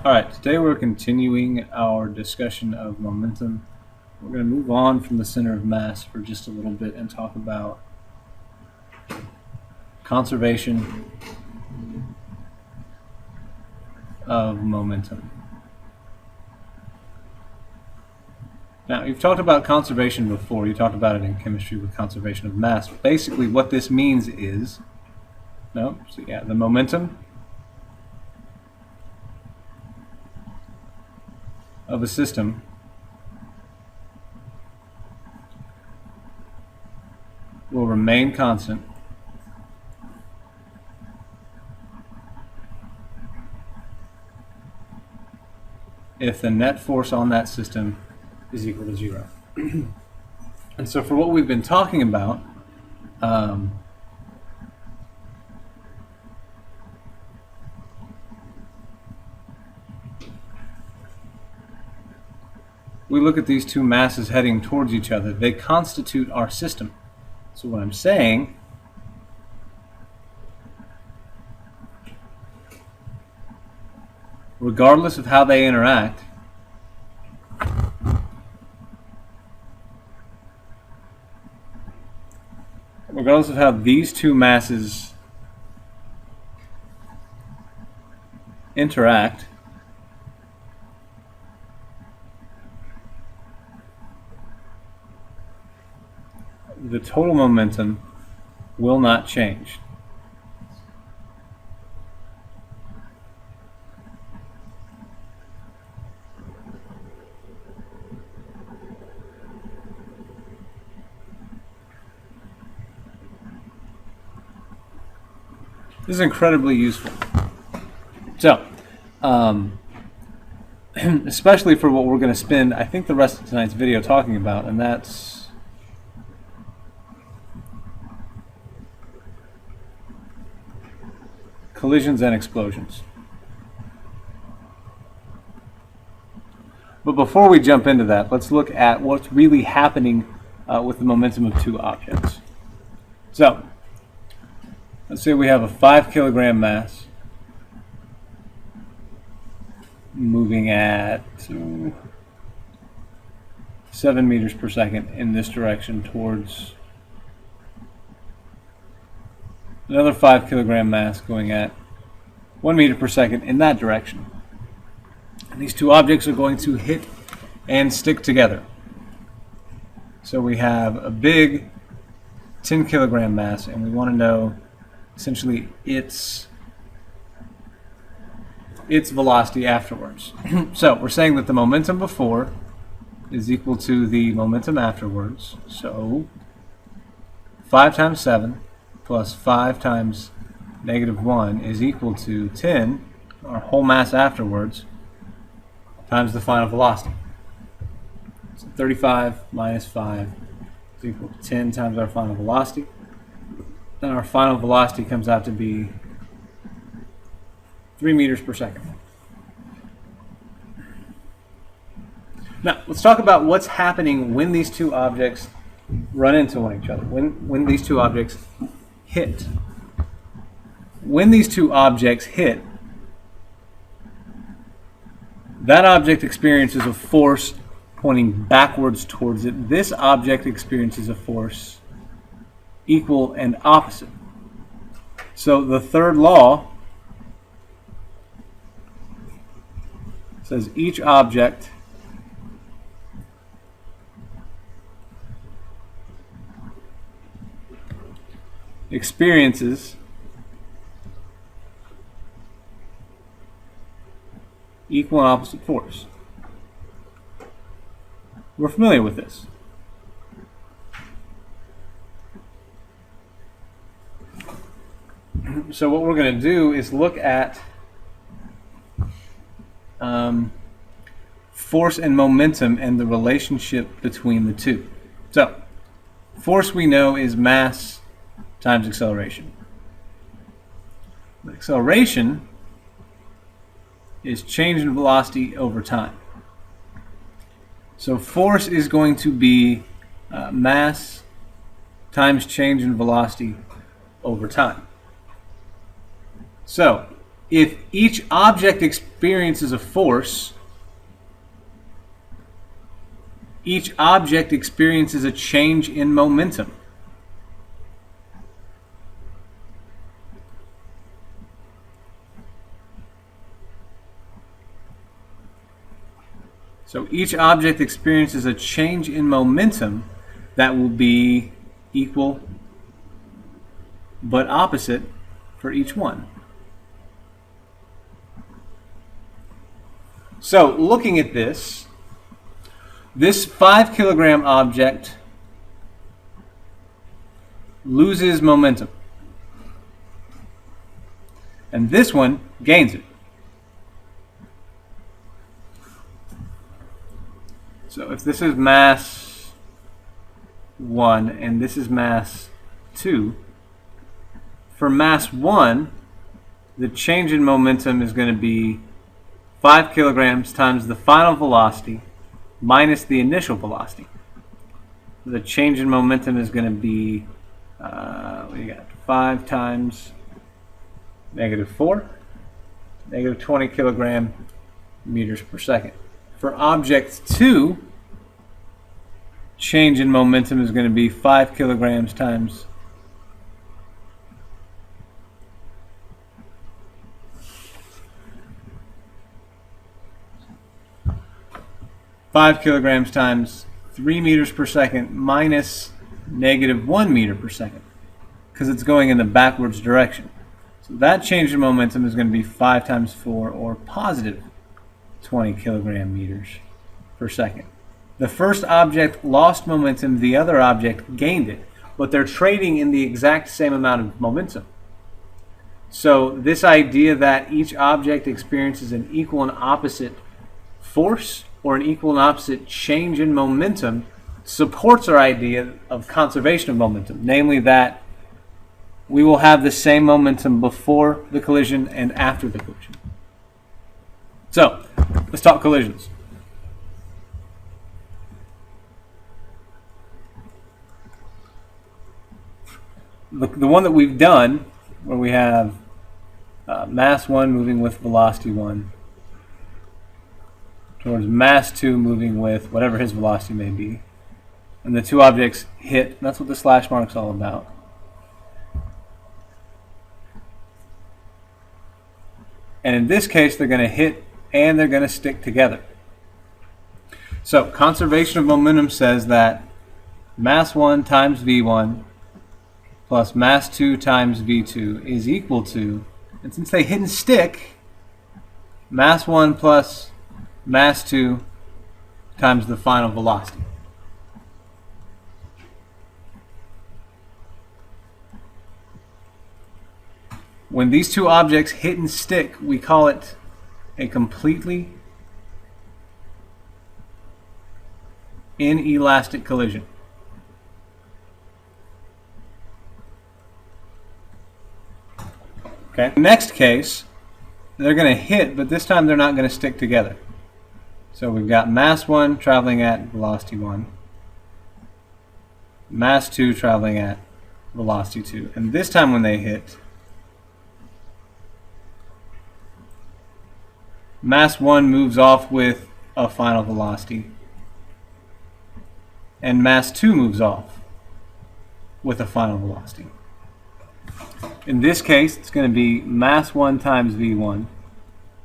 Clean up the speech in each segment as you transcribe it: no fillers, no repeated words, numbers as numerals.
Alright, today we're continuing our discussion of momentum. We're going to move on from the center of mass for just a little bit and talk about conservation of momentum. Now, you've talked about conservation before. You talked about it in chemistry with conservation of mass. Basically, what this means is, the momentum of a system will remain constant if the net force on that system is equal to 0. And so for what we've been talking about, we look at these two masses heading towards each other. They constitute our system. So what I'm saying regardless of how they interact, regardless of how these two masses interact, the total momentum will not change. This is incredibly useful. So, especially for what we're going to spend, I think, the rest of tonight's video talking about, and that's collisions and explosions. But before we jump into that, let's look at what's really happening with the momentum of two objects. So, let's say we have a 5 kilogram mass moving at 7 meters per second in this direction towards another 5 kilogram mass going at 1 meter per second in that direction. And these two objects are going to hit and stick together. So we have a big 10 kilogram mass, and we want to know essentially its velocity afterwards. So we're saying that the momentum before is equal to the momentum afterwards. So 5 times 7 plus 5 times -1 is equal to 10, our whole mass afterwards, times the final velocity. So 35 minus 5 is equal to 10 times our final velocity. Then our final velocity comes out to be 3 meters per second. Now, let's talk about what's happening when these two objects run into one another, when these two objects hit. When these two objects hit, that object experiences a force pointing backwards towards it. This object experiences a force equal and opposite. So the third law says each object experiences equal and opposite force. We're familiar with this. So what we're going to do is look at force and momentum and the relationship between the two. So force, we know, is mass times acceleration. The acceleration is change in velocity over time. So force is going to be mass times change in velocity over time. So if each object experiences a force, each object experiences a change in momentum. So each object experiences a change in momentum that will be equal but opposite for each one. So looking at this 5 kilogram object loses momentum, and this one gains it. So if this is mass 1 and this is mass 2, for mass 1, the change in momentum is going to be 5 kilograms times the final velocity minus the initial velocity. The change in momentum is going to be, we got 5 times -4, -20 kilogram meters per second. For object 2, change in momentum is going to be 5 kilograms times 5 kilograms times 3 meters per second minus -1 meter per second, because it's going in the backwards direction. So that change in momentum is going to be 5 times 4, or positive 20 kilogram meters per second. The first object lost momentum, the other object gained it, but they're trading in the exact same amount of momentum. So this idea that each object experiences an equal and opposite force or an equal and opposite change in momentum supports our idea of conservation of momentum, namely that we will have the same momentum before the collision and after the collision. So let's talk collisions. The one that we've done, where we have mass 1 moving with velocity 1 towards mass 2 moving with whatever his velocity may be, and the two objects hit. That's what the slash mark's all about. And in this case, they're going to hit and they're going to stick together. So conservation of momentum says that mass 1 times v1 plus mass 2 times v2 is equal to, and since they hit and stick, mass 1 plus mass 2 times the final velocity. When these two objects hit and stick, we call it a completely inelastic collision. Okay. Next case, they're going to hit, but this time they're not going to stick together. So we've got mass 1 traveling at velocity 1, mass 2 traveling at velocity 2. And this time when they hit, mass 1 moves off with a final velocity, and mass 2 moves off with a final velocity. In this case, it's going to be mass 1 times v1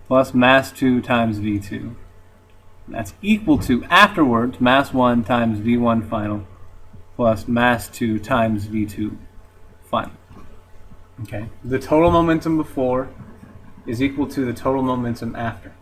plus mass 2 times v2. That's equal to, afterwards, mass 1 times v1 final plus mass 2 times v2 final. Okay. The total momentum before is equal to the total momentum after.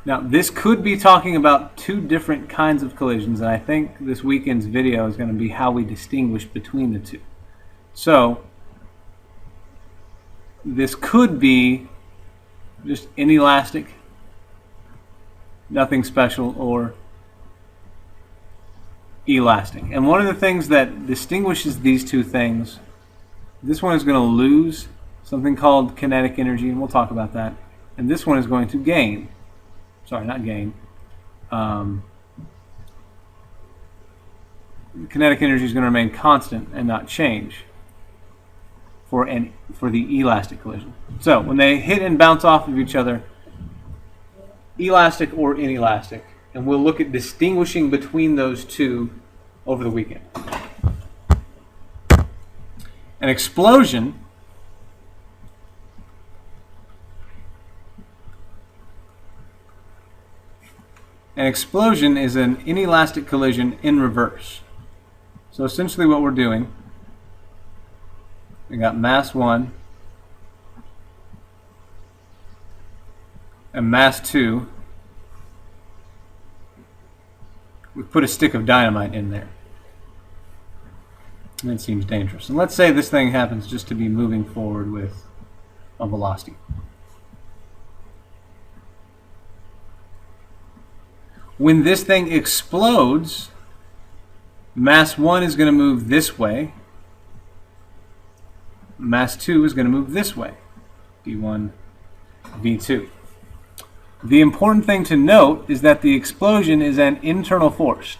Now, this could be talking about two different kinds of collisions, and I think this weekend's video is going to be how we distinguish between the two. So, this could be just inelastic, nothing special, or elastic. And one of the things that distinguishes these two things, this one is going to lose something called kinetic energy, and we'll talk about that. And this one is going to gain. Sorry, not gain. Kinetic energy is going to remain constant and not change. for the elastic collision. So when they hit and bounce off of each other, elastic or inelastic, and we'll look at distinguishing between those two over the weekend. An explosion is an inelastic collision in reverse. So essentially what we're doing, we got mass 1 and mass 2. We put a stick of dynamite in there. That seems dangerous. And let's say this thing happens just to be moving forward with a velocity. When this thing explodes, mass 1 is going to move this way. Mass 2 is going to move this way. V1, V2. The important thing to note is that the explosion is an internal force.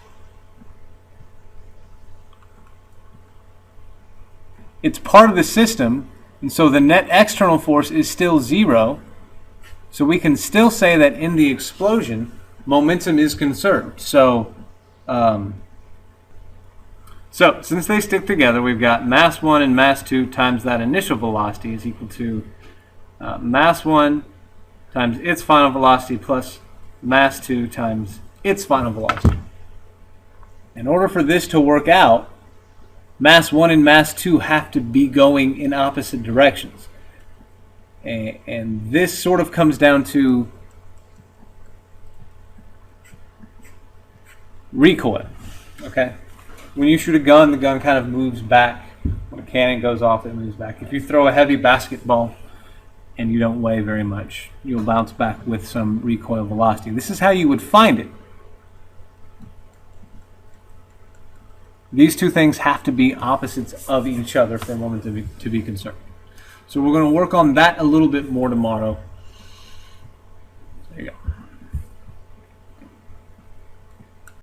It's part of the system, and so the net external force is still 0. So we can still say that in the explosion, momentum is conserved. So since they stick together, we've got mass 1 and mass 2 times that initial velocity is equal to mass 1 times its final velocity plus mass 2 times its final velocity. In order for this to work out, mass 1 and mass 2 have to be going in opposite directions. And this sort of comes down to recoil. Okay? When you shoot a gun, the gun kind of moves back. When a cannon goes off, it moves back. If you throw a heavy basketball and you don't weigh very much, you'll bounce back with some recoil velocity. This is how you would find it. These two things have to be opposites of each other for a moment to be conserved. So we're going to work on that a little bit more tomorrow. There you go.